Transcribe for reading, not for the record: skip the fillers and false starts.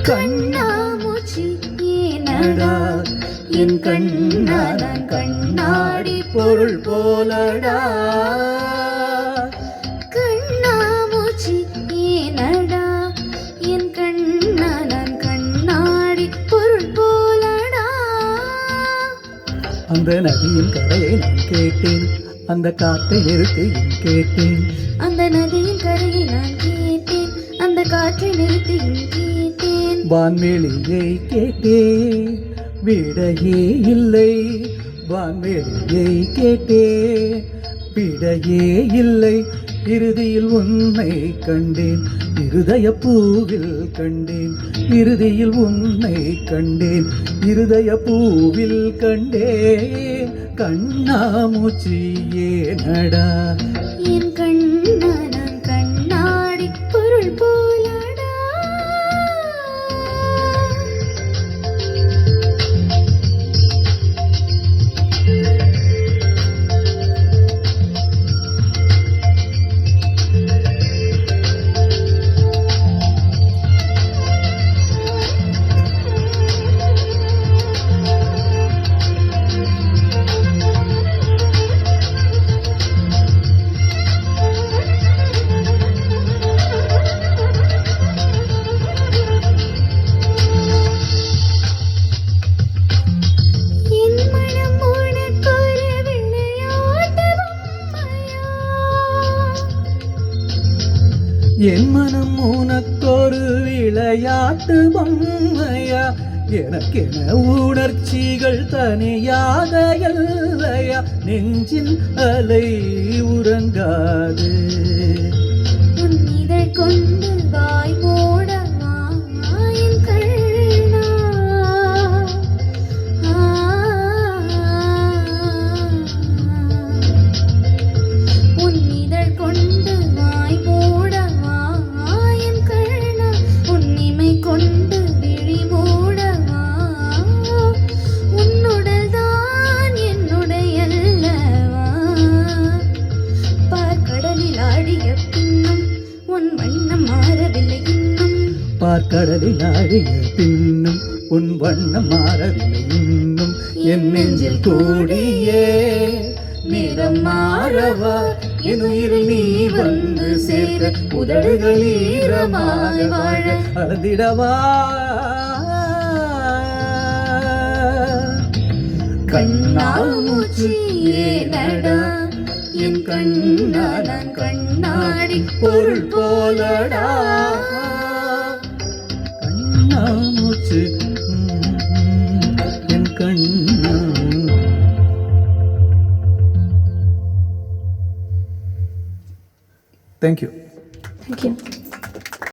கண்ணாமூச்சி ஏனடா என் கண்ணா நான் கண்ணாடி பொருள் போலடா. கண்ணாமூச்சி ஏனடா என் கண்ணா நான் கண்ணாடி பொருள் போலடா. அந்த நதியின் கரையை நான் கேட்டேன், அந்த காற்றை நிறுத்தி கேட்டேன். அந்த நதியின் கரையை நான் கேட்டேன், அந்த காற்றை நிறுத்தி கேட்டேன். வான்வெளியை கேட்டேன், விடையே இல்லை. வான்வெளியை கேட்டேன், விடையே இல்லை. இறுதியில் உன்னை கண்டேன், இருதய பூவில் கண்டேன். இறுதியில் உன்னை கண்டேன், இருதய பூவில் கண்டேன். கண்ணாமூச்சி ஏனடா என் கண்ணா நான் கண்ணாடி பொருள் போலடா. என் மனம் உனக்கொரு விளையாட்டு பொம்மையா? எனக்கென உணர்ச்சிகள் தனியாக இல்லையா? நெஞ்சின் அலை உறங்காது. உன் இதழ் கொண்டு வாய் மூடவா என் கண்ணா? உன் இதழ் கொண்டு வாய் மூடவா என் கண்ணா? உன் இமை கொண்டு விழி மூடவா? உன்னுடல் தான் என்னுடையல்லவா? பார்க்கடலில் ஆடிய பின்னும் உன் வண்ணம் மாறவில்லை இன்னும். பார்க்கடலில் ஆடிய பின்னும் உன் வண்ணம் மாறவில்லை இன்னும். என் நெஞ்சில் கூடியே நிறம் மாறவா? என் உயிரில் நீ வந்து சேர்க்க உதடுகள் ஈரமாக வாழ அழுதிடவா? கண்ணாமூச்சி ஏனடா என் கண்ணா நான் கண்ணாடி பொருள் போலடா. கண்ணாமூச்சி என் கண்ணா. Thank you. Thank you.